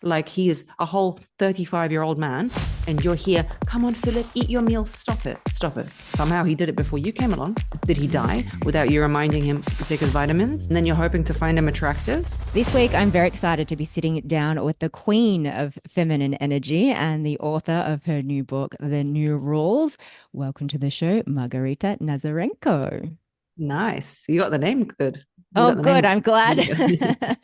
like he is a whole 35-year-old man, and you're here, come on, Philip, eat your meal, stop it, stop it. Somehow he did it before you came along. Did he die without you reminding him to take his vitamins? And then you're hoping to find him attractive? This week, I'm very excited to be sitting down with the queen of feminine energy and the author of her new book, The New Rules. Welcome to the show, Margarita Nazarenko. Nice. You got the name good. You Oh, got the name good. I'm glad. really good.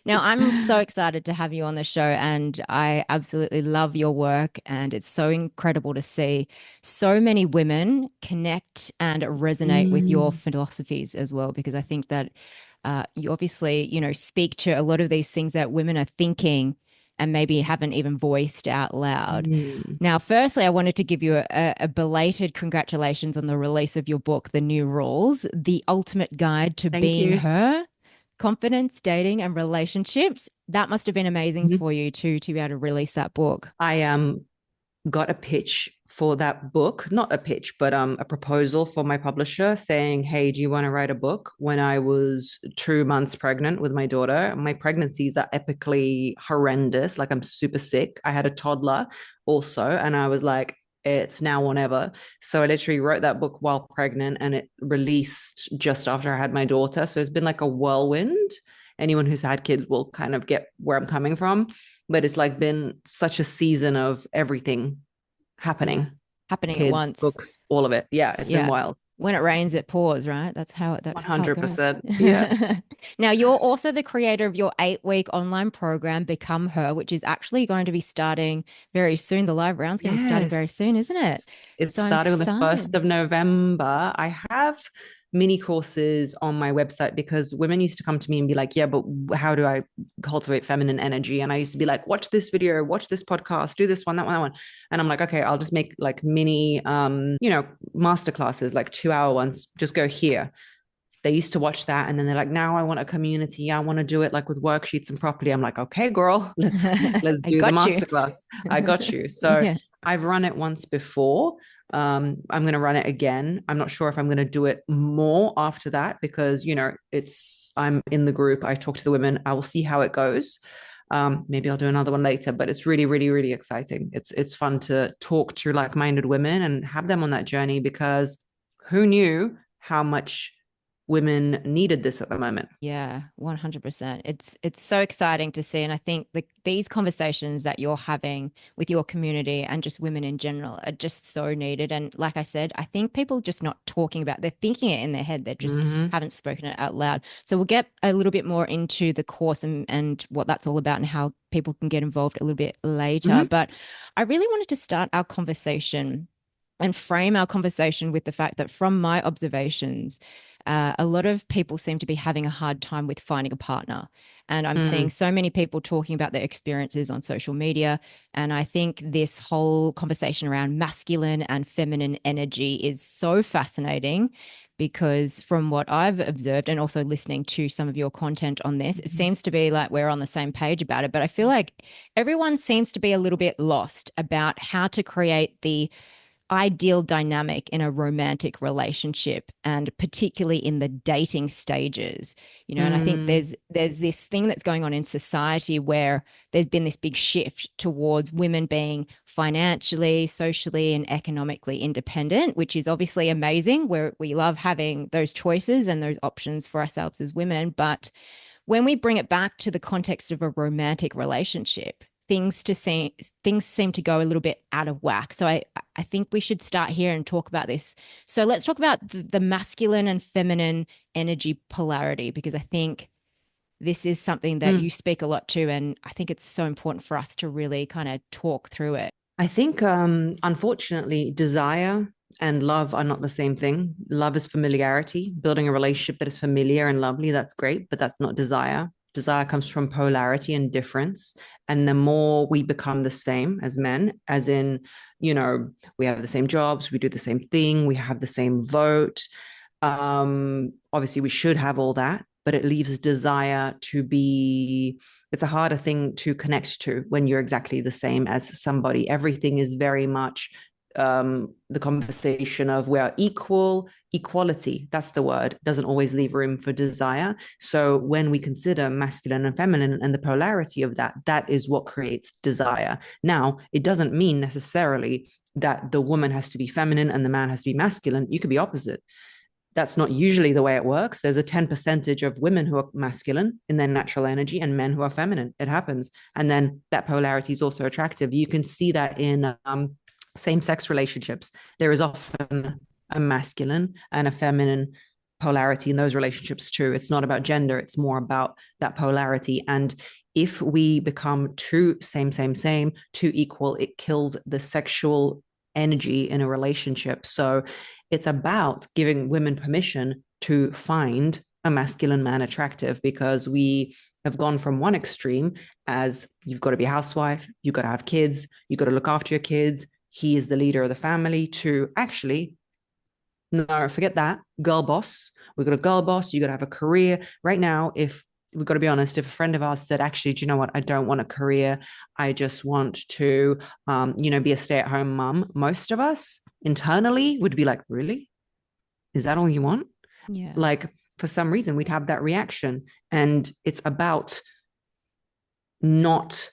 Now, I'm so excited to have you on the show, and I absolutely love your work. And it's so incredible to see so many women connect and resonate with your Mm, philosophies as well, because I think that you obviously, speak to a lot of these things that women are thinking and maybe haven't even voiced out loud. mm. Now, firstly, I wanted to give you a belated congratulations on the release of your book, The New Rules, The Ultimate Guide to Thank Being you. Her, Confidence, Dating, and Relationships. That must have been amazing Mhm. for you to be able to release that book. I got a pitch for that book, not a pitch, but a proposal for my publisher saying, "Hey, do you want to write a book?" When I was 2 months pregnant with my daughter. My pregnancies are epically horrendous. Like I'm super sick. I had a toddler also, and I was like, it's now or never. So I literally wrote that book while pregnant, and it released just after I had my daughter. So it's been like a whirlwind. Anyone who's had kids will kind of get where I'm coming from, but it's like been such a season of everything Yeah. happening. Happening at Kids, once. books, all of it. Yeah, it's been Yeah. wild. When it rains, it pours, right? That's how it goes. 100%. Yeah. Now, you're also the creator of your 8-week online program, Become Her, which is actually going to be starting very soon. The live round's going to be starting very soon, isn't it? Yes. It's So I'm starting on the 1st excited. of November. I have mini courses on my website because women used to come to me and be like, yeah, but how do I cultivate feminine energy? And I used to be like, watch this video, watch this podcast, do this one, that one, that one. And I'm like, okay, I'll just make like mini, master classes, like 2 hour ones, just go here. They used to watch that, and then they're like, now I want a community, I want to do it like with worksheets and properly. I'm like, okay, girl, let's I do the got you. masterclass. I got you. So Yeah. I've run it once before. I'm going to run it again. I'm not sure if I'm going to do it more after that because I'm in the group, I talk to the women, I will see how it goes. Maybe I'll do another one later, but it's really, really, really exciting. It's fun to talk to like-minded women and have them on that journey because who knew how much women needed this at the moment. Yeah, 100%. It's so exciting to see. And I think these conversations that you're having with your community and just women in general are just so needed. And like I said, I think people just not talking about, they're thinking it in their head. They just Mm-hmm. haven't spoken it out loud. So we'll get a little bit more into the course and what that's all about and how people can get involved a little bit later. Mm-hmm. But I really wanted to start our conversation and frame our conversation with the fact that from my observations, a lot of people seem to be having a hard time with finding a partner. And I'm seeing Mm. so many people talking about their experiences on social media. And I think this whole conversation around masculine and feminine energy is so fascinating because from what I've observed and also listening to some of your content on this, it seems to be like we're on the same page about it. But I feel like everyone seems to be a little bit lost about how to create the ideal dynamic in a romantic relationship and particularly in the dating stages, and I think Mm. there's this thing that's going on in society where there's been this big shift towards women being financially, socially, and economically independent, which is obviously amazing, where we love having those choices and those options for ourselves as women. But when we bring it back to the context of a romantic relationship, things seem to go a little bit out of whack. So I think we should start here and talk about this. So let's talk about the masculine and feminine energy polarity, because I think this is something that Mm. you speak a lot to, and I think it's so important for us to really kind of talk through it. I think, unfortunately, desire and love are not the same thing. Love is familiarity, building a relationship that is familiar and lovely. That's great, but that's not desire. Desire comes from polarity and difference. And the more we become the same as men, as in, we have the same jobs, we do the same thing, we have the same vote. Obviously, we should have all that, but it leaves desire to be, it's a harder thing to connect to when you're exactly the same as somebody. Everything is very much the conversation of we are equal, equality, that's the word, doesn't always leave room for desire. So when we consider masculine and feminine and the polarity of that, that is what creates desire. Now, it doesn't mean necessarily that the woman has to be feminine and the man has to be masculine. You could be opposite. That's not usually the way it works. There's a 10% of women who are masculine in their natural energy and men who are feminine. It happens. And then that polarity is also attractive. You can see that in same-sex relationships. There is often a masculine and a feminine polarity in those relationships too. It's not about gender. It's more about that polarity. And if we become too same, too equal, it kills the sexual energy in a relationship. So it's about giving women permission to find a masculine man attractive, because we have gone from one extreme as you've got to be a housewife, you've got to have kids, you've got to look after your kids, he is the leader of the family, to actually, no, forget that, girl boss. We've got a girl boss, you got to have a career. Right now, if we've got to be honest, if a friend of ours said, actually, do you know what? I don't want a career. I just want to, be a stay-at-home mom. Most of us internally would be like, really? Is that all you want? Yeah. Like, for some reason, we'd have that reaction. And it's about not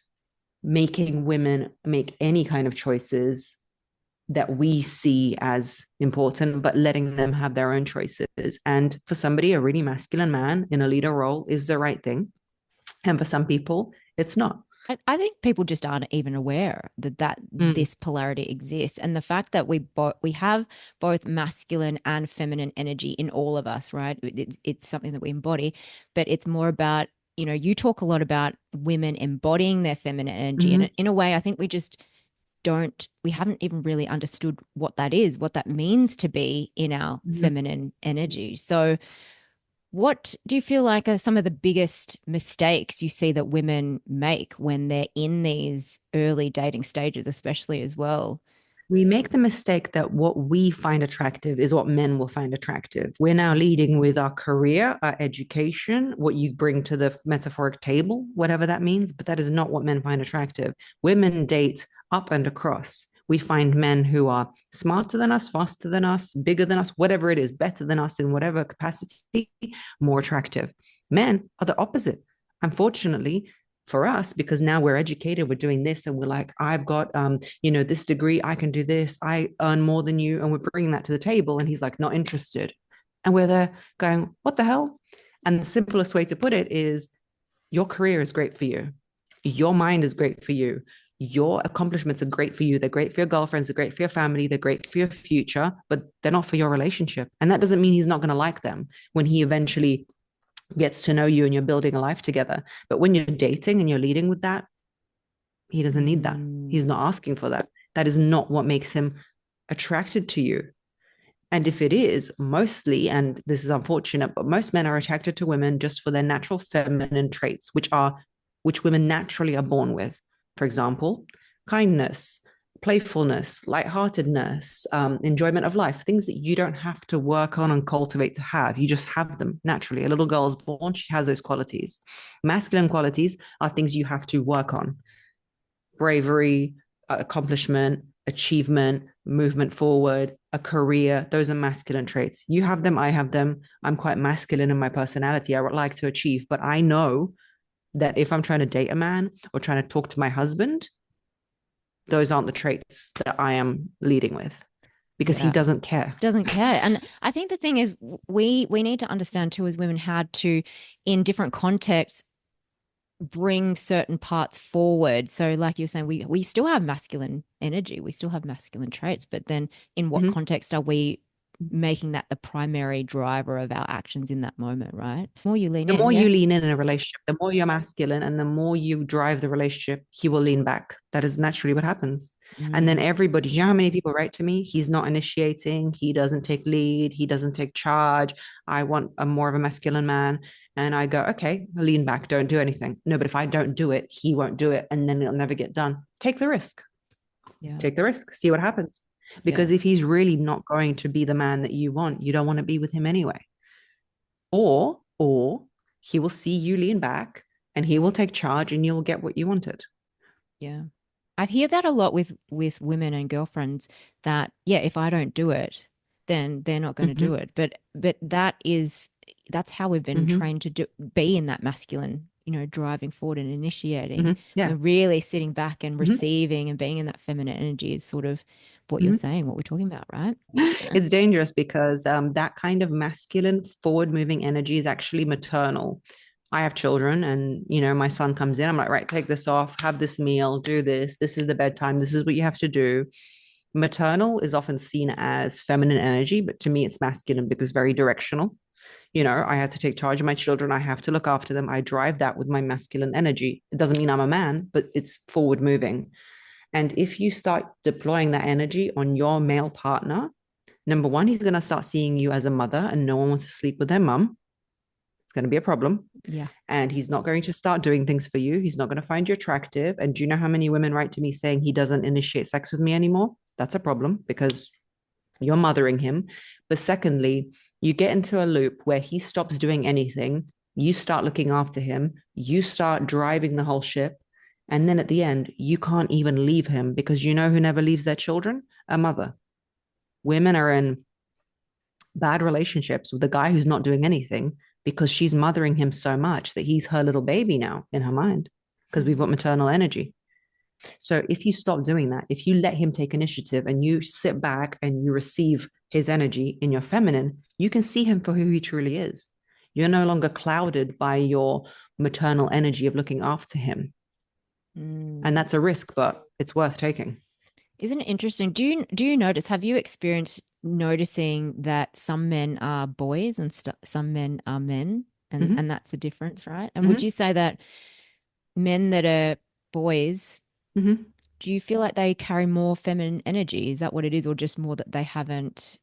making women make any kind of choices that we see as important, but letting them have their own choices. And for somebody, a really masculine man in a leader role is the right thing. And for some people, it's not. I think people just aren't even aware that Mm. this polarity exists, and the fact that we have both masculine and feminine energy in all of us, right? It's something that we embody, but it's more about, you talk a lot about women embodying their feminine energy, and Mm-hmm. in a way, I think we haven't even really understood what that is, what that means to be in our Mm-hmm. feminine energy. So what do you feel like are some of the biggest mistakes you see that women make when they're in these early dating stages, especially as well? We make the mistake that what we find attractive is what men will find attractive. We're now leading with our career, our education, what you bring to the metaphoric table, whatever that means, but that is not what men find attractive. Women date up and across. We find men who are smarter than us, faster than us, bigger than us, whatever it is, better than us in whatever capacity, more attractive. Men are the opposite. Unfortunately, for us, because now we're educated, we're doing this, and we're like, I've got this degree, I can do this, I earn more than you, and we're bringing that to the table, and he's like, not interested. And we're there going, what the hell? And the simplest way to put it is, your career is great for you, your mind is great for you, your accomplishments are great for you, they're great for your girlfriends, they're great for your family, they're great for your future, but they're not for your relationship. And that doesn't mean he's not going to like them when he eventually gets to know you and you're building a life together. But when you're dating and you're leading with that, he doesn't need that. Mm, He's not asking for that. That is not what makes him attracted to you. And if it is, mostly, and this is unfortunate, but most men are attracted to women just for their natural feminine traits, which women naturally are born with. For example, kindness, playfulness, lightheartedness, enjoyment of life, things that you don't have to work on and cultivate to have. You just have them naturally. A little girl is born, she has those qualities. Masculine qualities are things you have to work on: bravery, accomplishment, achievement, movement forward, a career. Those are masculine traits. You have them, I have them. I'm quite masculine in my personality. I would like to achieve, but I know that if I'm trying to date a man or trying to talk to my husband, those aren't the traits that I am leading with, because he yeah. doesn't care. Doesn't care. And I think the thing is we need to understand too as women how to, in different contexts, bring certain parts forward. So like you're saying, we still have masculine energy, we still have masculine traits, but then in what Mm-hmm. context are we making that the primary driver of our actions in that moment, right? The more you lean The in, more you yes. lean in a relationship, the more you're masculine and the more you drive the relationship, he will lean back. That is naturally what happens. And then Mm, everybody, do you know how many people write to me? He's not initiating, he doesn't take lead, he doesn't take charge. I want a more of a masculine man. And I go, okay, lean back, don't do anything. No, but if I don't do it, he won't do it. And then it'll never get done. Take the risk. yeah. Take the risk, see what happens. Yeah. Because if he's really not going to be the man that you want, you don't want to be with him anyway. Or he will see you lean back and he will take charge and you'll get what you wanted. Yeah. I hear that a lot with women and girlfriends that, yeah, if I don't do it, then they're not going to do Hmm. it. But that's how we've been Hmm. trained to be in that masculine, driving forward and initiating. Hmm. Yeah. When really sitting back and Hmm. receiving and being in that feminine energy is sort of what you're Hmm. saying, what we're talking about, right? It's dangerous because that kind of masculine forward moving energy is actually maternal. I have children, and my son comes in. I'm like, right, take this off, have this meal, do this. This is the bedtime. This is what you have to do. Maternal is often seen as feminine energy, but to me, it's masculine because very directional. I have to take charge of my children. I have to look after them. I drive that with my masculine energy. It doesn't mean I'm a man, but it's forward moving. And if you start deploying that energy on your male partner, number one, he's going to start seeing you as a mother and no one wants to sleep with their mum. It's going to be a problem. Yeah. And he's not going to start doing things for you. He's not going to find you attractive. And do you know how many women write to me saying he doesn't initiate sex with me anymore? That's a problem because you're mothering him. But secondly, you get into a loop where he stops doing anything. You start looking after him. You start driving the whole ship. And then at the end, you can't even leave him because you know who never leaves their children? A mother. Women are in bad relationships with a guy who's not doing anything because she's mothering him so much that he's her little baby now in her mind because we've got maternal energy. So if you stop doing that, if you let him take initiative and you sit back and you receive his energy in your feminine, you can see him for who he truly is. You're no longer clouded by your maternal energy of looking after him. And Mm. that's a risk, but it's worth taking. Isn't it interesting? Do you notice, have you experienced noticing that some men are boys and some men are men, and Mm-hmm. that's the difference, right? And would Mm-hmm. you say that men that are boys, Mm-hmm. do you feel like they carry more feminine energy? Is that what it is, or just more that they haven't,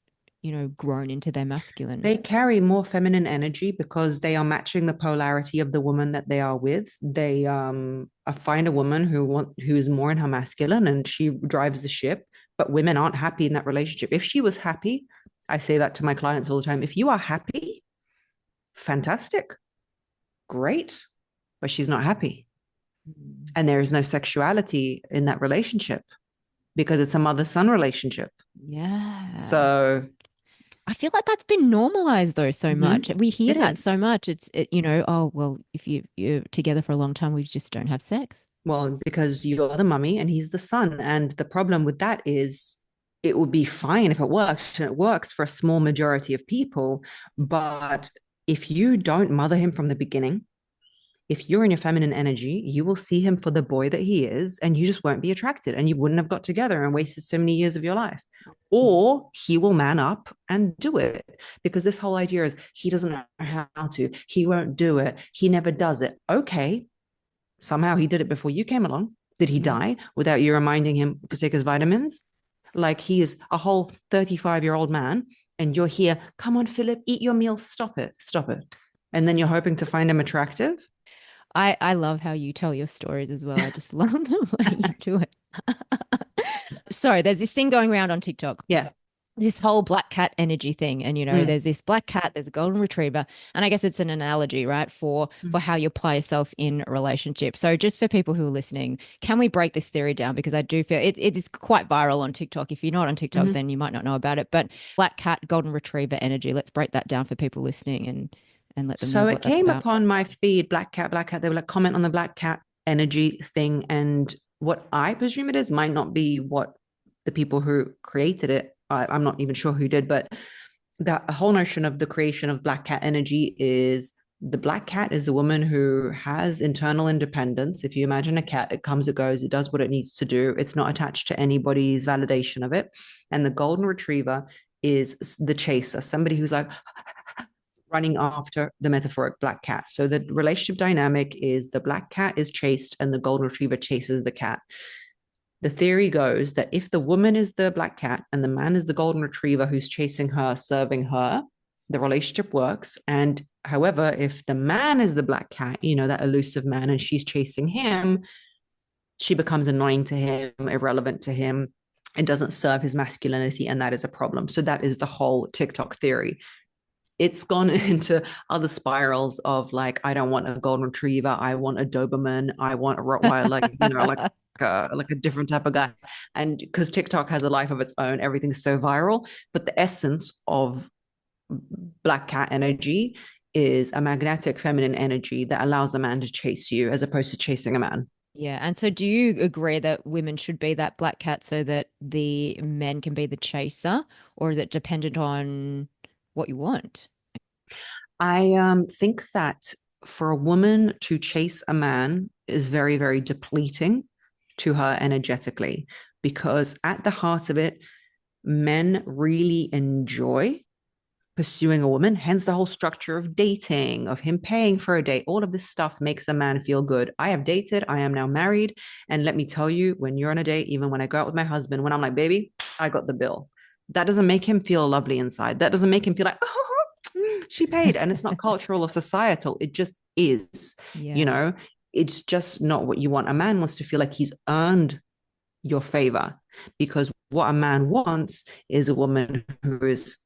grown into their masculine? They carry more feminine energy because they are matching the polarity of the woman that they are with. They find a woman who is more in her masculine and she drives the ship, but women aren't happy in that relationship. If she was happy, I say that to my clients all the time. If you are happy, fantastic, great, but she's not happy. Mm. And there is no sexuality in that relationship because it's a mother-son relationship. Yeah. So, I feel like that's been normalized though so mhm, much. We hear it that is. so much. Oh, well, if you're together for a long time, we just don't have sex. Well, because you're the mummy and he's the son. And the problem with that is it would be fine if it worked, and it works for a small majority of people. But if you don't mother him from the beginning, if you're in your feminine energy, you will see him for the boy that he is, and you just won't be attracted, and you wouldn't have got together and wasted so many years of your life. Or he will man up and do it because this whole idea is he doesn't know how to, he won't do it, he never does it. Okay, somehow he did it before you came along. Did he Mm. die without you reminding him to take his vitamins? Like he is a whole 35-year-old man, and you're here, come on, Philip, eat your meal, stop it, stop it. And then you're hoping to find him attractive. I love how you tell your stories as well. I just love the way you do it. So there's this thing going around on TikTok, Yeah. this whole black cat energy thing. And Mm. there's this black cat, there's a golden retriever. And I guess it's an analogy, right, for Mm. how you apply yourself in a relationship. So just for people who are listening, can we break this theory down? Because I do feel it is quite viral on TikTok. If you're not on TikTok, Mm-hmm. then you might not know about it. But black cat, golden retriever energy. Let's break that down for people listening and let them know So what it that's came about. upon my feed, black cat, black cat. They were like, comment on the black cat energy thing. And what I presume it is might not be what the people who created it, I'm not even sure who did, but the whole notion of the creation of black cat energy is the black cat is a woman who has internal independence. If you imagine a cat, it comes, it goes, it does what it needs to do. It's not attached to anybody's validation of it. And the golden retriever is the chaser, somebody who's like running after the metaphoric black cat. So the relationship dynamic is the black cat is chased and the golden retriever chases the cat. The theory goes that if the woman is the black cat and the man is the golden retriever who's chasing her, serving her, the relationship works. And however, if the man is the black cat, that elusive man, and she's chasing him, she becomes annoying to him, irrelevant to him. It doesn't serve his masculinity, and that is a problem. So that is the whole TikTok theory. It's gone into other spirals of like, I don't want a golden retriever, I want a Doberman, I want a Rottweiler, like like a different type of guy. And because TikTok has a life of its own, everything's so viral. But the essence of black cat energy is a magnetic feminine energy that allows a man to chase you as opposed to chasing a man. Yeah. And so do you agree that women should be that black cat so that the men can be the chaser, or is it dependent on what you want? I think that for a woman to chase a man is very, very depleting to her energetically because at the heart of it, men really enjoy pursuing a woman. Hence, the whole structure of dating, of him paying for a date. All of this stuff makes a man feel good. I have dated, I am now married. And let me tell you, when you're on a date, even when I go out with my husband, when I'm like, baby, I got the bill, that doesn't make him feel lovely inside. That doesn't make him feel like, oh, she paid. And it's not cultural or societal. It just is, you Yeah. know, it's just not what you want. A man wants to feel like he's earned your favor because what a man wants is a woman who is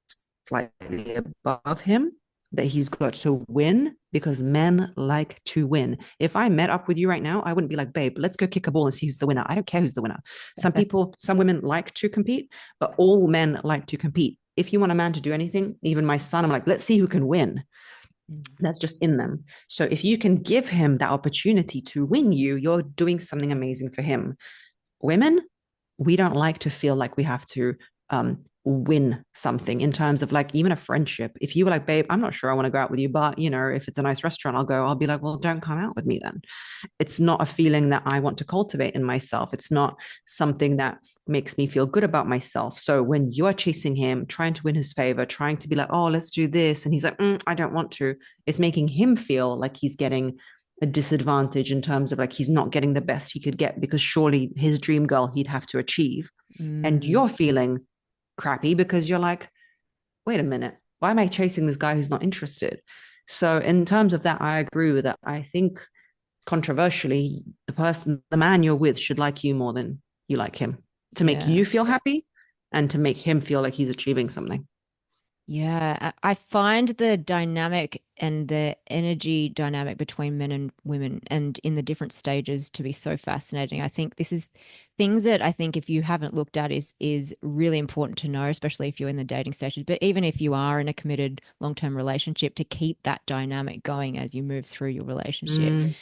slightly above him that he's got to win because men like to win. If I met up with you right now, I wouldn't be like, babe, let's go kick a ball and see who's the winner. I don't care who's the winner. Some people, some women like to compete, but all men like to compete. If you want a man to do anything, even my son, I'm like, let's see who can win. That's just in them. So if you can give him that opportunity to win you, you're doing something amazing for him. Women, we don't like to feel like we have to win something in terms of like even a friendship. If you were like, babe, I'm not sure I want to go out with you, but you know, if it's a nice restaurant, I'll go. I'll be like, well, don't come out with me then. It's not a feeling that I want to cultivate in myself. It's not something that makes me feel good about myself. So when you are chasing him, trying to win his favor, trying to be like, oh, let's do this, and he's like, I don't want to. It's making him feel like he's getting a disadvantage in terms of like he's not getting the best he could get because surely his dream girl he'd have to achieve. And Mm, you're feeling crappy because you're like, wait a minute, why am I chasing this guy who's not interested? So in terms of that, I agree with that. I think controversially, the man you're with should like you more than you like him to make yeah. you feel happy and to make him feel like he's achieving something. Yeah, I find the dynamic and the energy dynamic between men and women and in the different stages to be so fascinating. I think this is things that I think if you haven't looked at is really important to know, especially if you're in the dating stages, but even if you are in a committed long-term relationship to keep that dynamic going as you move through your relationship. Mm,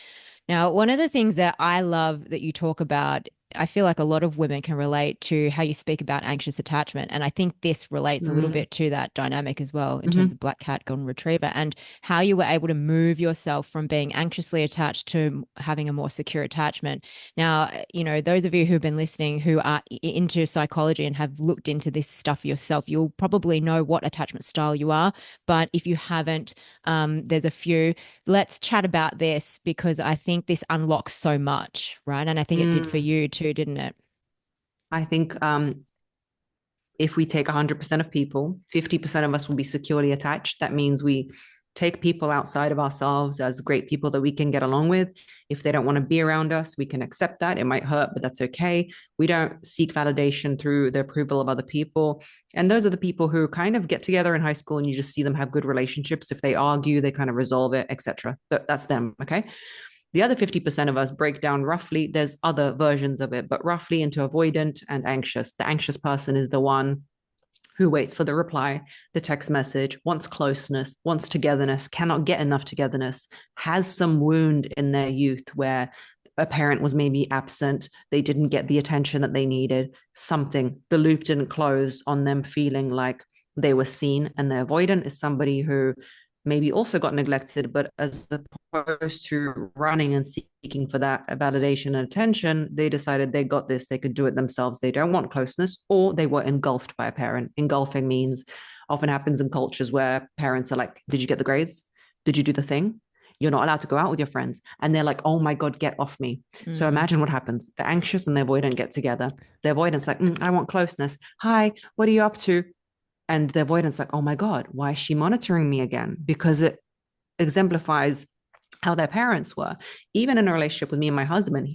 Now, one of the things that I love that you talk about, I feel like a lot of women can relate to how you speak about anxious attachment. And I think this relates a little mm, bit to that dynamic as well in terms mm-hmm, of black cat, golden retriever, and how you were able to move yourself from being anxiously attached to having a more secure attachment. Now, those of you who've been listening who are into psychology and have looked into this stuff yourself, you'll probably know what attachment style you are. But if you haven't, there's a few. Let's chat about this because I think this unlocks so much, right? And I think it did for mm. you too, didn't it? I think if we take 100% of people, 50% of us will be securely attached. That means we take people outside of ourselves as great people that we can get along with. If they don't want to be around us, we can accept that. It might hurt, but that's okay. We don't seek validation through the approval of other people. And those are the people who kind of get together in high school and you just see them have good relationships. If they argue, they kind of resolve it, etc. That's them, okay? The other 50% of us break down roughly, there's other versions of it, but roughly into avoidant and anxious. The anxious person is the one who waits for the reply, the text message, wants closeness, wants togetherness, cannot get enough togetherness, has some wound in their youth where a parent was maybe absent, they didn't get the attention that they needed, something, the loop didn't close on them feeling like they were seen. And the avoidant is somebody who maybe also got neglected, but as opposed to running and seeking for that validation and attention, they decided they got this, they could do it themselves. They don't want closeness, or they were engulfed by a parent. Engulfing means often happens in cultures where parents are like, did you get the grades? Did you do the thing? You're not allowed to go out with your friends. And they're like, oh my God, get off me. So Mm. imagine what happens. The anxious and the avoidant get together. The avoidant's like, I want closeness. Hi, what are you up to? And the avoidance like, oh my God, why is she monitoring me again? Because it exemplifies how their parents were. Even in a relationship with me and my husband,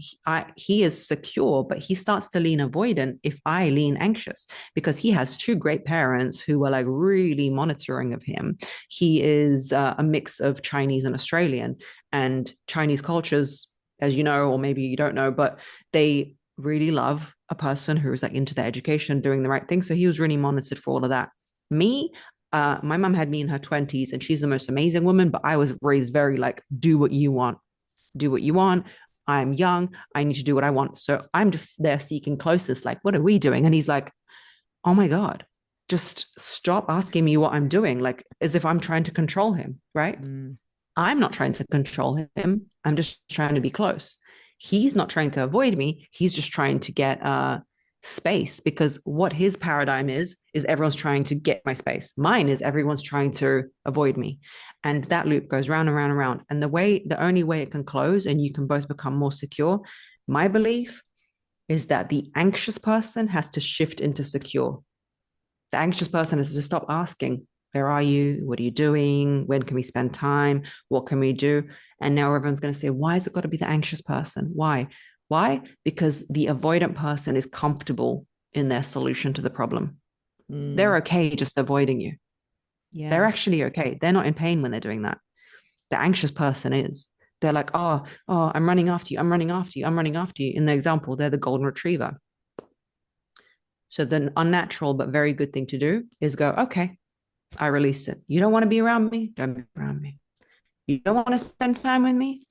he is secure, but he starts to lean avoidant if I lean anxious because he has two great parents who were like really monitoring of him. He is a mix of Chinese and Australian, and Chinese cultures, as you know, or maybe you don't know, but they really love a person who's like into their education, doing the right thing. So he was really monitored for all of that. Me, my mom had me in her 20s and she's the most amazing woman, but I was raised very like, do what you want, do what you want. I'm young. I need to do what I want. So I'm just there seeking closest. Like, what are we doing? And he's like, oh my God, just stop asking me what I'm doing. Like, as if I'm trying to control him, right? Mm. I'm not trying to control him. I'm just trying to be close. He's not trying to avoid me. He's just trying to get space, because what his paradigm is everyone's trying to get my space. Mine is everyone's trying to avoid me. And that loop goes round and round and round. And the only way it can close and you can both become more secure, my belief is that the anxious person has to shift into secure. The anxious person has to stop asking, where are you? What are you doing? When can we spend time? What can we do? And now everyone's going to say, why has it got to be the anxious person? Why? Why? Because the avoidant person is comfortable in their solution to the problem. They're Mm. okay just avoiding you. They're Yeah. actually okay. They're not in pain when they're doing that. The anxious person is. They're like, I'm running after you. I'm running after you. I'm running after you. In the example, they're the golden retriever. So the unnatural but very good thing to do is go, okay, I release it. You don't want to be around me? Don't be around me. You don't want to spend time with me?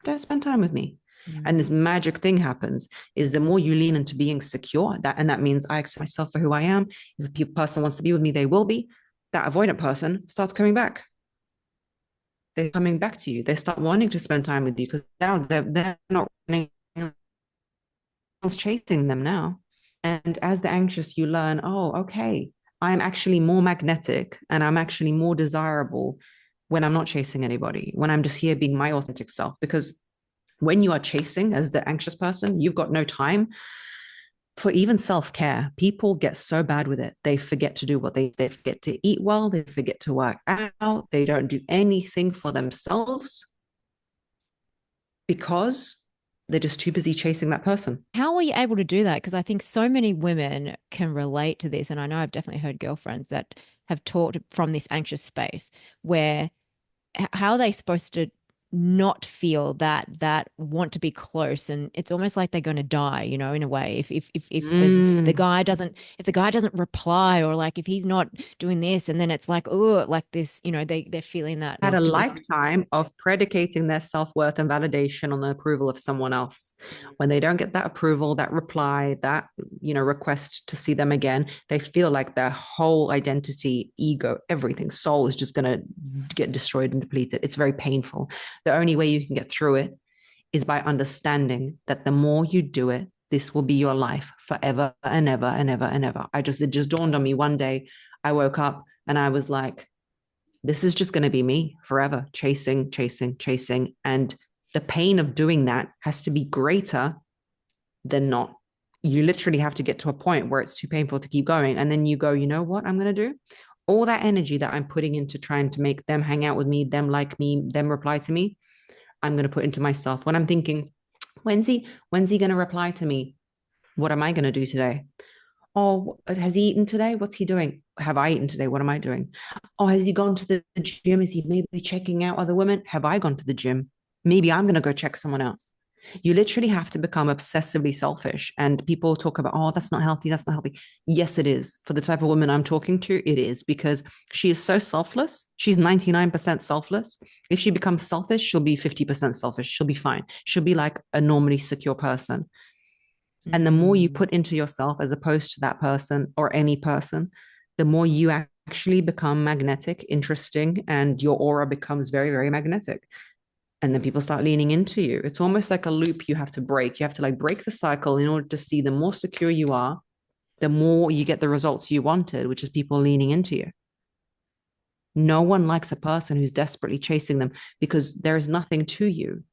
Don't spend time with me. And Mm. this magic thing happens is the more you lean into being secure, that means I accept myself for who I am. If a person wants to be with me, they will be. That avoidant person starts coming back. They're coming back to you. They start wanting to spend time with you because now they're not running, chasing them now. And as the anxious, you learn, oh, okay, I'm actually more magnetic and I'm actually more desirable when I'm not chasing anybody, when I'm just here being my authentic self. Because when you are chasing as the anxious person, you've got no time for even self-care. People get so bad with it. They forget to do what they forget to eat well, they forget to work out, they don't do anything for themselves because they're just too busy chasing that person. How were you able to do that? Because I think so many women can relate to this. And I know I've definitely heard girlfriends that have talked from this anxious space where how are they supposed to not feel that want to be close, and it's almost like they're going to die, you know, in a way, if the Mm. guy doesn't, if the guy doesn't reply, or like if he's not doing this, and then it's like, oh, like this, you know, they're feeling that Had a needs to be. lifetime of predicating their self-worth and validation on the approval of someone else. When they don't get that approval, that reply, that request to see them again, they feel like their whole identity, ego, everything, soul is just going to get destroyed and depleted. It's very painful. The only way you can get through it is by understanding that the more you do it, this will be your life forever and ever and ever and ever. It just dawned on me one day. I woke up and I was like, this is just going to be me forever, chasing, chasing, chasing. And the pain of doing that has to be greater than not. You literally have to get to a point where it's too painful to keep going. And then you go, you know what I'm going to do? All that energy that I'm putting into trying to make them hang out with me, them like me, them reply to me, I'm going to put into myself. When I'm thinking, when's he going to reply to me? What am I going to do today? Oh, has he eaten today? What's he doing? Have I eaten today? What am I doing? Oh, has he gone to the gym? Is he maybe checking out other women? Have I gone to the gym? Maybe I'm going to go check someone out. You literally have to become obsessively selfish. And people talk about, oh, that's not healthy. That's not healthy. Yes, it is. For the type of woman I'm talking to, it is, because she is so selfless. She's 99% selfless. If she becomes selfish, she'll be 50% selfish. She'll be fine. She'll be like a normally secure person. And the more you Mm. put into yourself as opposed to that person or any person, the more you actually become magnetic, interesting, and your aura becomes very, very magnetic. And then people start leaning into you. It's almost like a loop you have to break. You have to like break the cycle in order to see the more secure you are, the more you get the results you wanted, which is people leaning into you. No one likes a person who's desperately chasing them because there is nothing to you.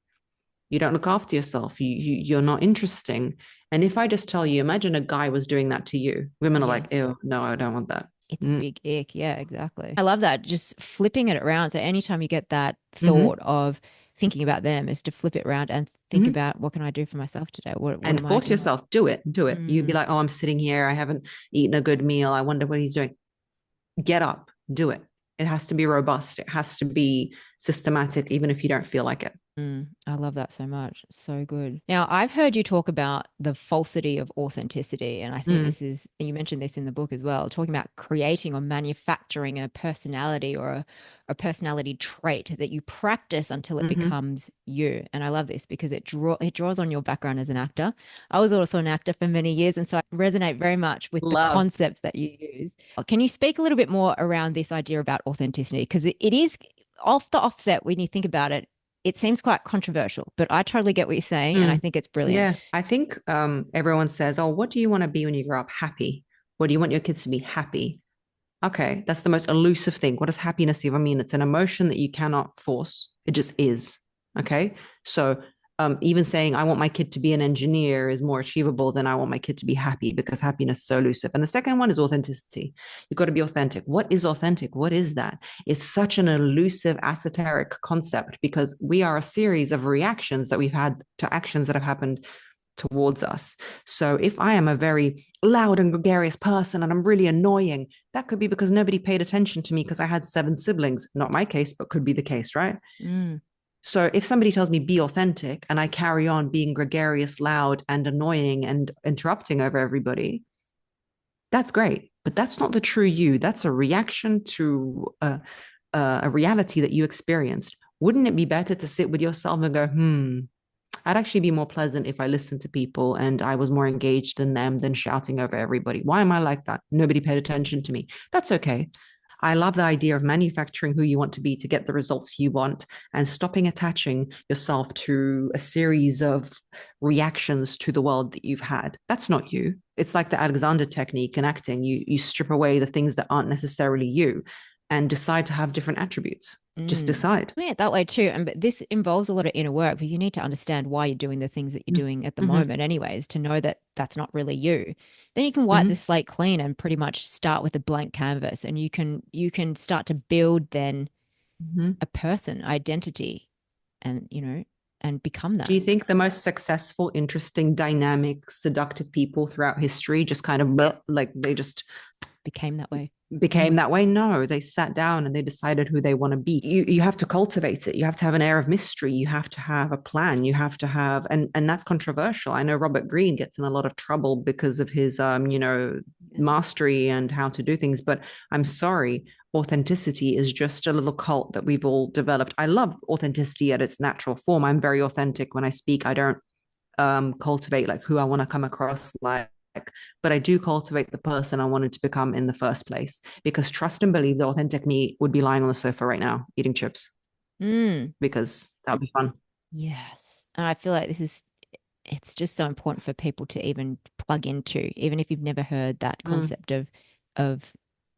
You don't look after yourself. You're not interesting. And if I just tell you, imagine a guy was doing that to you, women are Yeah. like, ew, no, I don't want that. It's a Mm. big ick. Yeah, exactly. I love that. Just flipping it around. So anytime you get that Mm-hmm. thought of thinking about them, is to flip it around and think Mm-hmm. about, what can I do for myself today? What And am I force doing? yourself, do it, do it. You'd be Mm. like, oh, I'm sitting here. I haven't eaten a good meal. I wonder what he's doing. Get up, do it. It has to be robust. It has to be systematic, even if you don't feel like it. I love that so much. So good. Now, I've heard you talk about the falsity of authenticity. And I think Mm, this is, you mentioned this in the book as well, talking about creating or manufacturing a personality or a personality trait that you practice until it hmm. becomes you. And I love this because it draws on your background as an actor. I was also an actor for many years. And so I resonate very much with the Love. concepts that you use. Can you speak a little bit more around this idea about authenticity? Because it is off the offset when you think about it, it seems quite controversial, but I totally get what you're saying, and I Mm. think it's brilliant. Yeah, I think everyone says, "Oh, what do you want to be when you grow up? Happy. What do you want your kids to be? Happy." Okay, that's the most elusive thing. What does happiness even mean? It's an emotion that you cannot force. It just is. Okay. So even saying I want my kid to be an engineer is more achievable than I want my kid to be happy because happiness is so elusive. And the second one is authenticity. You've got to be authentic. What is authentic? What is that? It's such an elusive, esoteric concept because we are a series of reactions that we've had to actions that have happened towards us. So if I am a very loud and gregarious person and I'm really annoying, that could be because nobody paid attention to me because I had 7 siblings. Not my case, but could be the case, right? Mm, So if somebody tells me be authentic and I carry on being gregarious, loud, and annoying and interrupting over everybody, that's great. But that's not the true you. That's a reaction to a reality that you experienced. Wouldn't it be better to sit with yourself and go, I'd actually be more pleasant if I listened to people and I was more engaged in them than shouting over everybody. Why am I like that? Nobody paid attention to me. That's okay. I love the idea of manufacturing who you want to be to get the results you want and stopping attaching yourself to a series of reactions to the world that you've had. That's not you. It's like the Alexander technique in acting. You strip away the things that aren't necessarily you and decide to have different attributes. Just mm. decide. Yeah, that way too. And but this involves a lot of inner work because you need to understand why you're doing the things that you're doing at the Mm-hmm. moment, anyways, to know that that's not really you. Then you can wipe the Mm-hmm. slate clean and pretty much start with a blank canvas, and you can start to build then Mm-hmm. a person identity, and and become Do that. you think the most successful, interesting, dynamic, seductive people throughout history just kind of like they just Became that way. became that way? No, they sat down and they decided who they want to be. You have to cultivate it. You have to have an air of mystery. You have to have a plan. You have to have and that's controversial. I know Robert Greene gets in a lot of trouble because of his Yeah. mastery and how to do things. But I'm sorry, authenticity is just a little cult that we've all developed. I love authenticity at its natural form. I'm very authentic when I speak. I don't cultivate like who I want to come across like, but I do cultivate the person I wanted to become in the first place because trust and believe the authentic me would be lying on the sofa right now eating chips Mm, because that would be fun. yes. And I feel like it's just so important for people to even plug into, even if you've never heard that Mm. concept of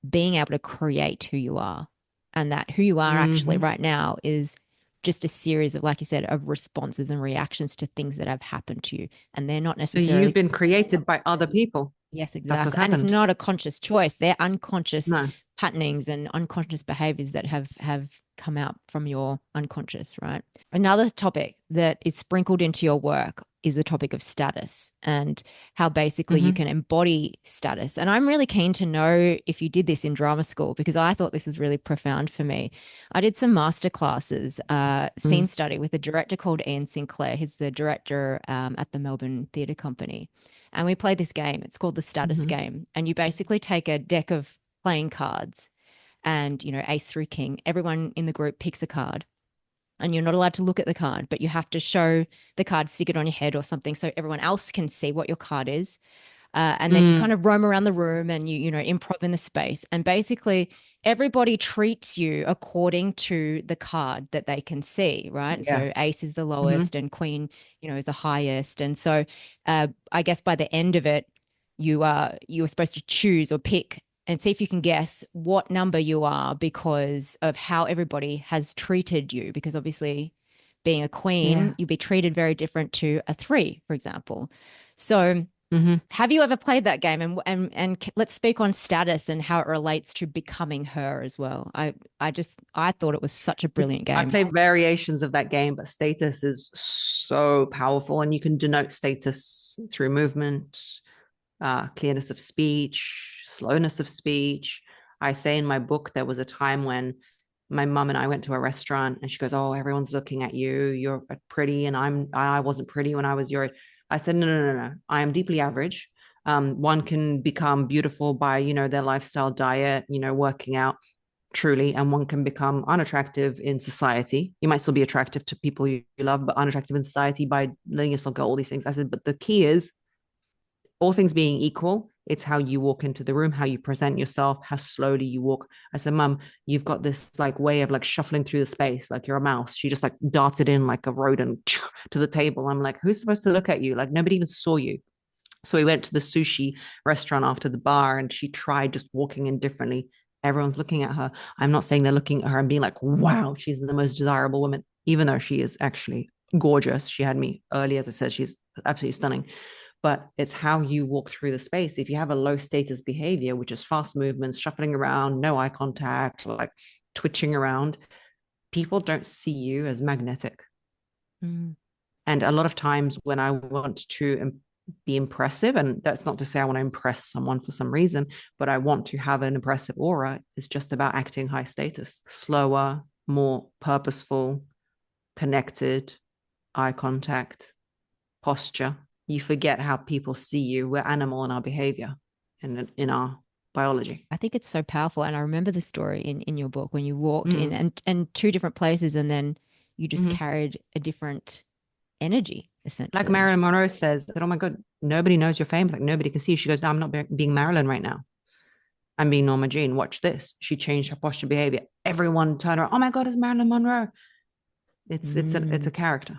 being able to create who you are, and that who you are actually Mm-hmm. right now is just a series of, like you said, of responses and reactions to things that have happened to you. And they're not So you've necessarily, been created by other people. yes, That's what's exactly. And it's happened. not a conscious choice. They're unconscious No. patternings and unconscious behaviors that have come out from your unconscious, right? Another topic that is sprinkled into your work is the topic of status and how basically you Mm-hmm. can embody status. And I'm really keen to know if you did this in drama school because I thought this was really profound for me. I did some master classes, Mm-hmm. scene study with a director called Ian Sinclair. He's the director at the Melbourne Theatre Company. And we played this game. It's called the status Mm-hmm. game. And you basically take a deck of playing cards and, ace through king. Everyone in the group picks a card and you're not allowed to look at the card, but you have to show the card, stick it on your head or something so everyone else can see what your card is. And then you kind Mm. of roam around the room and improv in the space. And basically, everybody treats you according to the card that they can see, right? And so Yes. ace is the Mm-hmm. lowest and queen, is the highest. And so I guess by the end of it, you are supposed to choose or pick and see if you can guess what number you are because of how everybody has treated you. Because obviously, being a queen, Yeah. you'd be treated very different to a three, for example. So Mm-hmm. have you ever played that game? And let's speak on status and how it relates to becoming her as well. I thought it was such a brilliant I game. play variations of that game, but status is so powerful, and you can denote status through movement, clearness of speech, slowness of speech. I say in my book there was a time when my mum and I went to a restaurant and she goes, "Oh, everyone's looking at you. You're pretty." And I wasn't pretty when I was your age. I said, "No, no, no, no. I am deeply average. One can become beautiful by, their lifestyle, diet, working out truly, and one can become unattractive in society. You might still be attractive to people you love, but unattractive in society by letting yourself go, all these things." I said, "But the key is, all things being equal, it's how you walk into the room, how you present yourself, how slowly you walk." I said, "Mum, you've got this like way of like shuffling through the space like you're a mouse." She just like darted in like a rodent to the table. I'm like, "Who's supposed to look at you? Like nobody even saw you." So we went to the sushi restaurant after the bar and she tried just walking in differently. Everyone's looking at her. I'm not saying they're looking at her and being like, "Wow, she's the most desirable woman," even though she is actually gorgeous. She had me early, as I said, she's absolutely stunning. But it's how you walk through the space. If you have a low status behavior, which is fast movements, shuffling around, no eye contact, like twitching around, people don't see you as magnetic. Mm. And a lot of times when I want to be impressive, and that's not to say I want to impress someone for some reason, but I want to have an impressive aura, it's just about acting high status, slower, more purposeful, connected, eye contact, posture. You forget how people see you. We're animal in our behavior and in our biology. I think it's so powerful. And I remember the story in your book when you walked in Mm-hmm. and two different places and then you just Mm-hmm. carried a different energy, Like essentially. Marilyn Monroe says that, "Oh my God, nobody knows you're famous. Like nobody can see you." She goes, "No, I'm not being Marilyn right now. I'm being Norma Jean. Watch this." She changed her posture behavior. Everyone turned around. "Oh my God, it's Marilyn Monroe." It's a Mm. character.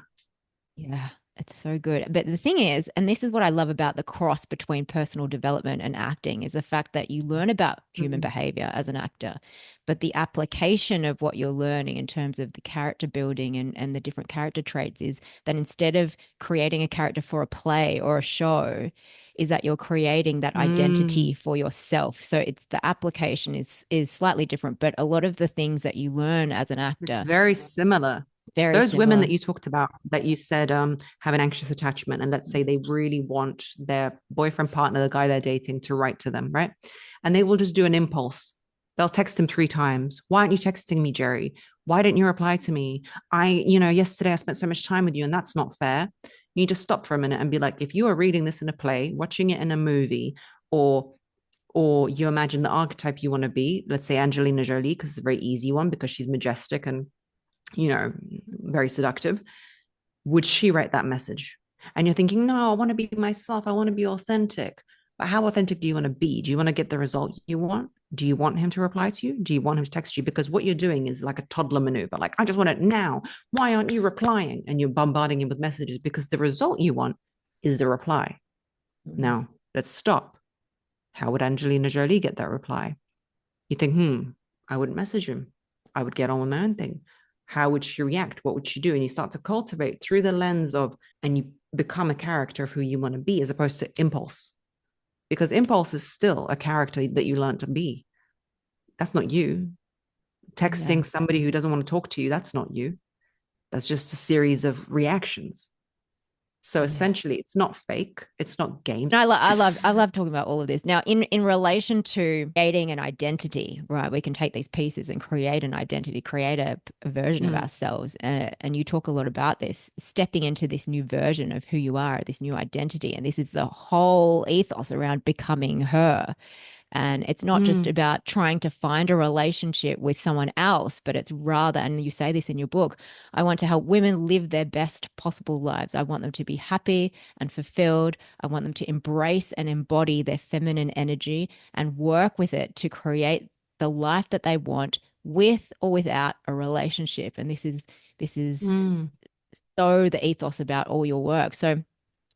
Yeah, it's so good. But the thing is, and this is what I love about the cross between personal development and acting, is the fact that you learn about human Mm-hmm. behavior as an actor, but the application of what you're learning in terms of the character building and the different character traits is that instead of creating a character for a play or a show, is that you're creating that identity Mm. for yourself. So it's the application is slightly different, but a lot of the things that you learn as an It's actor, very similar. very Those women that similar. you talked about, that you said have an anxious attachment, and let's say they really want their boyfriend, partner, the guy they're dating, to write to them, right? And they will just do an impulse. They'll text him 3 times. "Why aren't you texting me, Jerry? Why didn't you reply to me? Yesterday I spent so much time with you, and that's not fair." You just stop for a minute and be like, if you are reading this in a play, watching it in a movie, or you imagine the archetype you want to be, let's say Angelina Jolie, because it's a very easy one because she's majestic and you know very seductive, would she write that message? And you're thinking, "No, I want to be myself, I want to be authentic." But how authentic do you want to be? Do you want to get the result you want? Do you want him to reply to you? Do you want him to text you? Because what you're doing is like a toddler maneuver, like, "I just want it now, why aren't you replying?" And you're bombarding him with messages because the result you want is the reply. Mm. Now let's stop. How would Angelina Jolie get that reply? You think, I wouldn't message him. I would get on with my own thing. How would she react? What would she do? And you start to cultivate through the lens of, and you become a character of who you want to be as opposed to impulse. Because impulse is still a character that you learn to be. That's not you. Yeah. Texting somebody who doesn't want to talk to you, that's not you. That's just a series of reactions. So Yeah. essentially, it's not fake. It's not games. No, I love talking about all of this. Now, in relation to creating an identity, right? We can take these pieces and create an identity, create a version of Mm, ourselves. And you talk a lot about this, stepping into this new version of who you are, this new identity. And this is the whole ethos around becoming her. And it's not just mm, about trying to find a relationship with someone else, but it's rather, and you say this in your book, I want to help women live their best possible lives. I want them to be happy and fulfilled. I want them to embrace and embody their feminine energy and work with it to create the life that they want with or without a relationship. And this is mm. so the ethos about all your work. So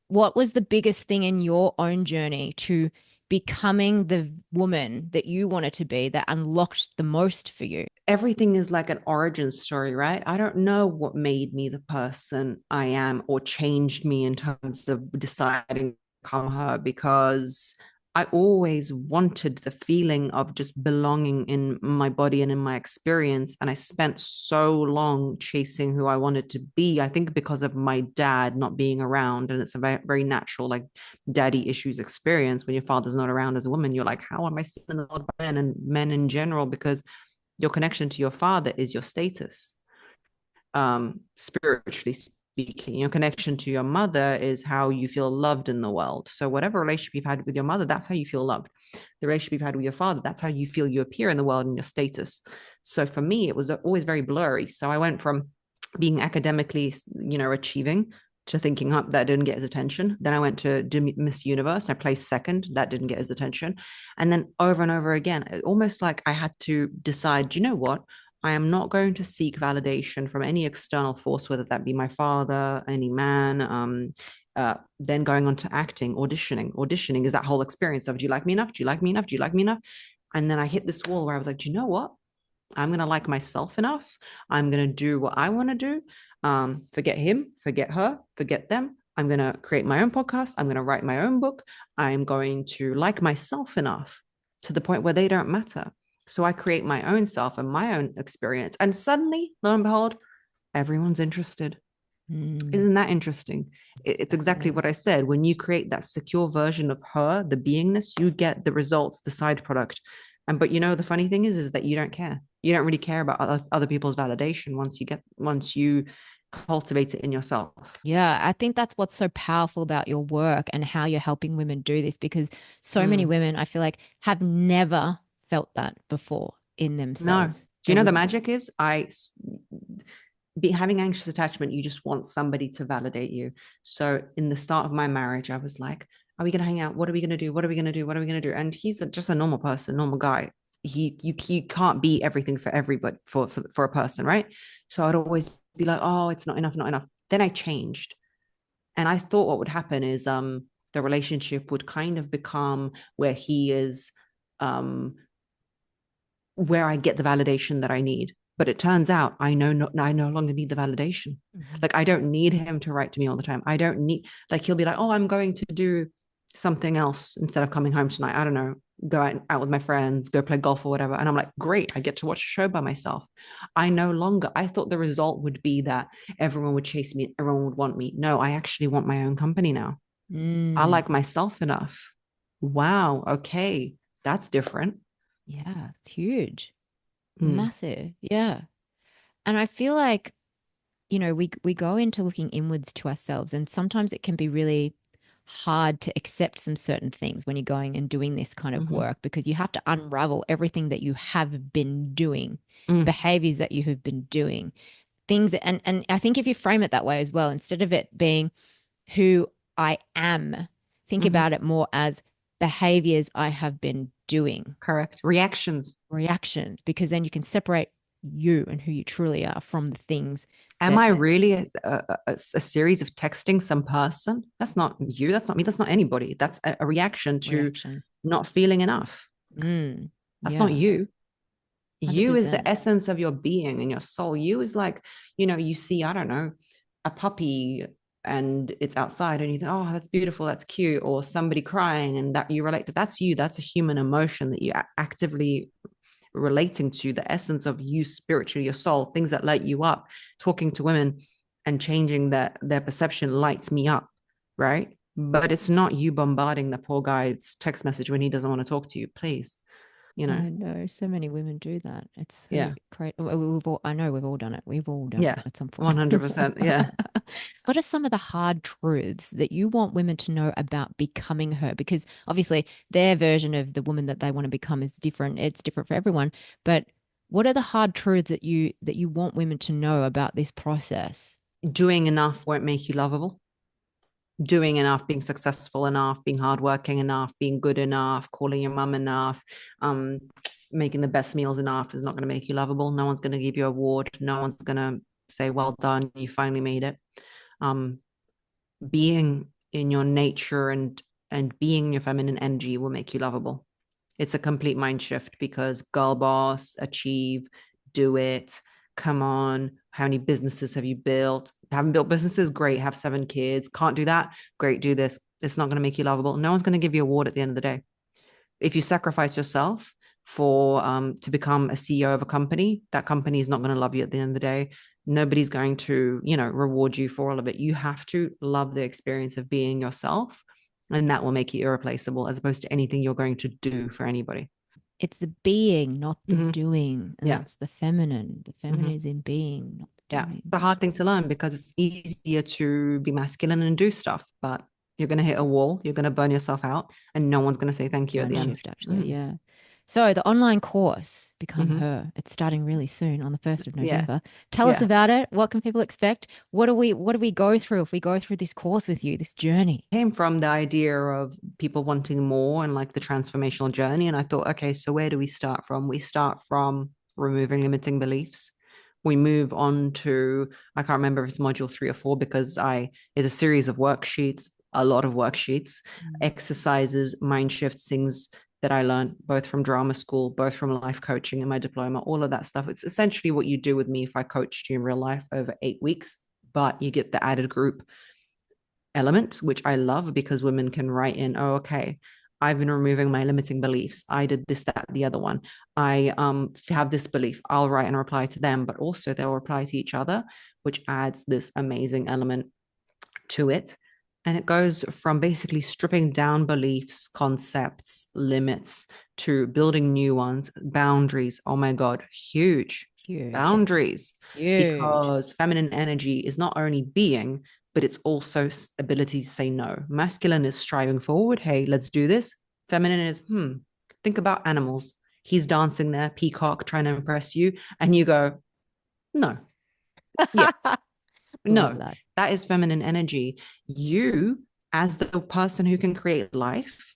what was the biggest thing in your own journey to becoming the woman that you wanted to be that unlocked the most for you? Everything is like an origin story, right? I don't know what made me the person I am or changed me in terms of deciding to become her, because I always wanted the feeling of just belonging in my body and in my experience. And I spent so long chasing who I wanted to be. I think because of my dad not being around. And it's a very, very natural, like, daddy issues experience when your father's not around as a woman. You're like, how am I seeing the world men and men in general? Because Your connection to your father is your status, spiritually speaking. Your connection to your mother is how you feel loved in the world. So whatever relationship you've had with your mother, that's how you feel loved. The relationship you've had with your father, that's how you feel you appear in the world and your status. So for me, it was always very blurry. So I went from being academically, achieving, to thinking up, that didn't get his attention. Then I went to do Miss Universe. I placed second. That didn't get his attention. And then over and over again, almost like I had to decide, you know what? I am not going to seek validation from any external force, whether that be my father, any man. Then going on to acting, auditioning. Auditioning is that whole experience of, do you like me enough? Do you like me enough? Do you like me enough? And then I hit this wall where I was like, do you know what? I'm going to like myself enough. I'm going to do what I want to do. Forget him, forget her, forget them. I'm going to create my own podcast. I'm going to write my own book. I'm going to like myself enough to the point where they don't matter. So I create my own self and my own experience. And suddenly, lo and behold, everyone's interested. Mm, Isn't that interesting? It's exactly fascinating. what I said. When you create that secure version of her, the beingness, you get the results, the side product. And but the funny thing is that you don't care. You don't really care about other people's validation once you cultivate it in yourself. Yeah, I think that's what's so powerful about your work and how you're helping women do this because so many Mm. women, I feel like, have never felt that before in No. themselves. Do you They know the would, magic is I be having anxious attachment, you just want somebody to validate you. So in the start of my marriage, I was like, are we going to hang out? What are we going to do? What are we going to do? What are we going to do? And he's just a normal person, normal guy. You can't be everything for everybody, for a person, right? So I'd always be like, oh, it's not enough, not enough. Then I changed, and I thought what would happen is the relationship would kind of become where he is, um where I get the validation that I need. But it turns out I no longer need the validation. Mhm. Like I don't need him to write to me all the time. I don't need, like, he'll be like, oh, I'm going to do something else instead of coming home tonight. I don't know, go out with my friends, go play golf or whatever. And I'm like, great, I get to watch a show by myself. I no longer, I thought the result would be that everyone would chase me, everyone would want me. No, I actually want my own company now. I Mm, like myself enough. Wow. Okay. That's different. yeah, it's huge. Mm. Massive. Yeah. And I feel like, we go into looking inwards to ourselves, and sometimes it can be really hard to accept some certain things when you're going and doing this kind of Mm-hmm. work because you have to unravel everything that you have been doing, Mm. behaviors that you have been doing, things and I think if you frame it that way as well, instead of it being who I am, think Mm-hmm. about it more as behaviors I have been doing, Correct. Reactions. reactions, because then you can separate you and who you truly are from the things Am that I really a series of texting some person? That's not you. That's not me. That's not anybody. That's a reaction to reaction. not feeling enough. Mm, That's not yeah, you. You is the 100%. essence of your being and your soul. You is like, you see, I don't know, a puppy and it's outside and you think, oh, that's beautiful, that's cute, or somebody crying and that you relate to. That's you. That's a human emotion that you actively relating to, the essence of you spiritually, your soul, things that light you up. Talking to women and changing their perception lights me up, right? But it's not you bombarding the poor guy's text message when he doesn't want to talk to you, please. you know I know so many women do that. It's so yeah, crazy. We've all, I know we've all done it. We've all done it yeah, at some point. 100%. Yeah. What are some of the hard truths that you want women to know about becoming her? Because obviously their version of the woman that they want to become is different. It's different for everyone. But what are the hard truths that you want women to know about this process? Doing enough won't make you lovable. Doing enough, being successful enough, being hardworking enough, being good enough, calling your mum enough, um, making the best meals enough is not going to make you lovable. No one's going to give you an award. No one's going to say, well done, you finally made it. Um, being in your nature and being your feminine energy will make you lovable. It's a complete mind shift because girl boss, achieve, do it. Come on. How many businesses have you built? Haven't built businesses? Great. Have 7 kids. Can't do that? Great. Do this. It's not going to make you lovable. No one's going to give you a award at the end of the day. If you sacrifice yourself for to become a CEO of a company, that company is not going to love you at the end of the day. Nobody's going to, reward you for all of it. You have to love the experience of being yourself, and that will make you irreplaceable as opposed to anything you're going to do for anybody. It's the being, not the Mm-hmm. doing. And Yeah. that's the feminine. The feminine Mm-hmm. is in being, not the Yeah. doing. It's a hard thing to learn because it's easier to be masculine and do stuff, but you're going to hit a wall, you're going to burn yourself out, and no one's going to say thank you at Mind the end. shift, actually. Mm. Yeah. So the online course, Become Mm-hmm. Her, it's starting really soon on the 1st of Yeah. November. Tell us Yeah. about it. What can people expect? What do we go through if we go through this course with you, this journey? Came from the idea of people wanting more and like the transformational journey. And I thought, okay, so where do we start from? We start from removing limiting beliefs. We move on to, I can't remember if it's module 3 or 4 because it's a series of worksheets, a lot of worksheets, Mm. exercises, mind shifts, things that I learned both from drama school, both from life coaching and my diploma, all of that stuff. It's essentially what you do with me if I coached you in real life over 8 weeks, but you get the added group element, which I love because women can write in, oh, okay, I've been removing my limiting beliefs. I did this, that, the other one. I have this belief. I'll write and reply to them, but also they'll reply to each other, which adds this amazing element to it. And it goes from basically stripping down beliefs, concepts, limits to building new ones, boundaries. Oh my God, huge Huge. boundaries. Huge. Because feminine energy is not only being, but it's also ability to say no. Masculine is striving forward. Hey, let's do this. Feminine is, think about animals. He's dancing there, peacock, trying to impress you. And you go, no, yes, Love no, that. that is feminine energy. You, as the person who can create life,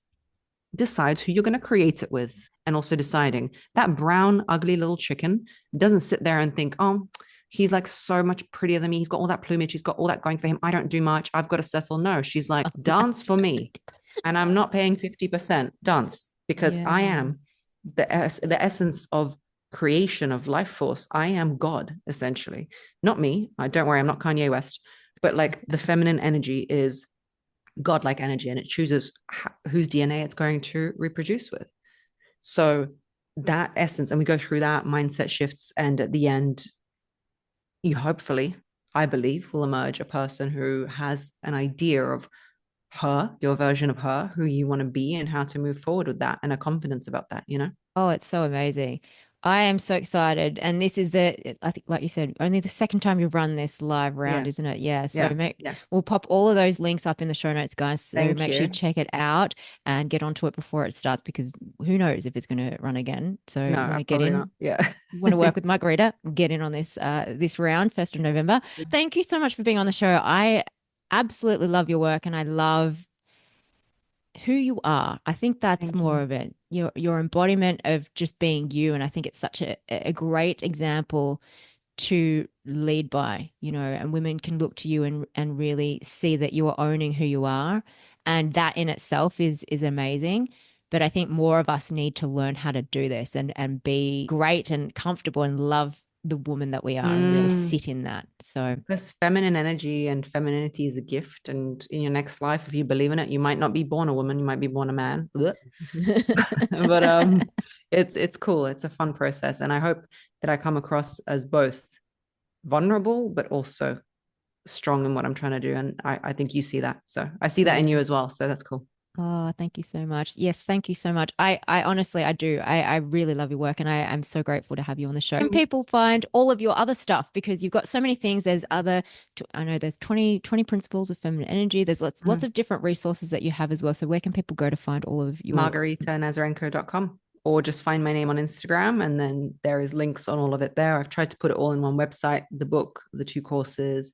decides who you're going to create it with. And also deciding that brown, ugly little chicken doesn't sit there and think, oh, he's like so much prettier than me. He's got all that plumage. He's got all that going for him. I don't do much. I've got to settle. No, she's like, dance for me. And I'm not paying 50%. Dance because I Yeah. am the essence of creation of life force. I am God, essentially. Not me. Don't worry, I'm not Kanye West. But like the feminine energy is godlike energy and it chooses whose DNA it's going to reproduce with. So that essence, and we go through that mindset shifts, and at the end, you hopefully, I believe, will emerge a person who has an idea of her, your version of her, who you want to be, and how to move forward with that, and a confidence about that, you know? Oh, it's so amazing. I am so excited. And this is I think, like you said, only the second time you've run this live round, Yeah. isn't it? Yeah. So Yeah. Yeah. we'll pop all of those links up in the show notes, guys. So Thank make sure you you. check it out and get onto it before it starts because who knows if it's going to run again. So No, you want I to get probably not. in, Yeah. you want to work with Margarita, get in on this round, 1st of November. Thank you so much for being on the show. I absolutely love your work and I love who you are. I think that's Thank you. more of it. Your embodiment of just being you. And I think it's such a great example to lead by, and women can look to you and really see that you are owning who you are. And that in itself is amazing. But I think more of us need to learn how to do this and be great and comfortable and love the woman that we are and really Mm. sit in that. So Because feminine energy and femininity is a gift. And in your next life, if you believe in it, you might not be born a woman, you might be born a man. But it's cool. It's a fun process. And I hope that I come across as both vulnerable, but also strong in what I'm trying to do. And I think you see that. So I see that in you yeah. as well. So that's cool. Oh, thank you so much. Yes, thank you so much. I honestly, I do. I really love your work and I'm so grateful to have you on the show. And people find all of your other stuff because you've got so many things. I know there's 20 principles of feminine energy. There's lots of different resources that you have as well. So where can people go to find all of your Margarita Nazarenko.com, or just find my name on Instagram and then there is links on all of it there. I've tried to put it all in one website, the book, the 2 courses,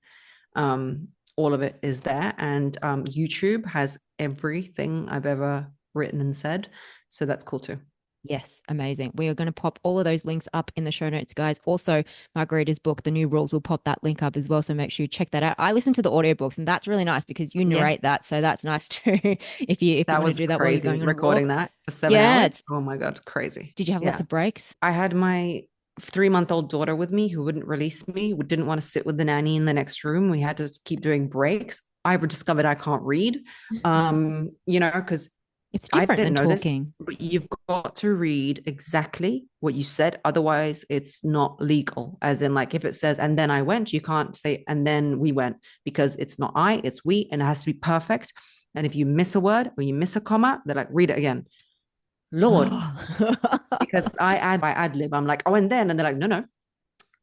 um, all of it is there. And YouTube has everything I've ever written and said. So that's cool too. Yes, amazing. We are going to pop all of those links up in the show notes, guys. Also, Margarita's book, The New Rules, will pop that link up as well. So make sure you check that out. I listen to the audiobooks and that's really nice because you Yeah, narrate that. So that's nice too if you that want to was do that while you're crazy going on a recording walk. that for seven Yeah, hours. Oh my God, crazy. did you have lots Yeah. of breaks? I had my 3-month-old daughter with me who wouldn't release me, who didn't want to sit with the nanny in the next room. We had to keep doing breaks. I discovered I can't read, because It's I different didn't than know this, talking. but you've got to read exactly what you said. Otherwise, it's not legal. As in, like, if it says, and then I went, you can't say, and then we went, because it's not I, it's we, and it has to be perfect. And if you miss a word or you miss a comma, they're like, read it again. Lord, because I ad lib. I'm like, oh, and then, and they're like, no, no,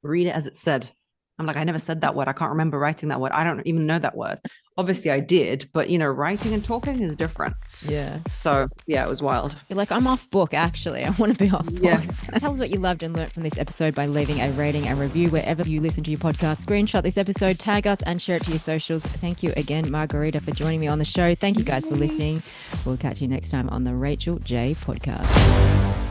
read it as it said. I'm like, I never said that word. I can't remember writing that word. I don't even know that word. Obviously, I did, but writing and talking is different. Yeah. So yeah, it was wild. You're like, I'm off book, actually. I want to be off book. Yeah. Tell us what you loved and learned from this episode by leaving a rating and review wherever you listen to your podcast. Screenshot this episode, tag us, and share it to your socials. Thank you again, Margarita, for joining me on the show. Thank you guys for listening. We'll catch you next time on the Rachel J Podcast.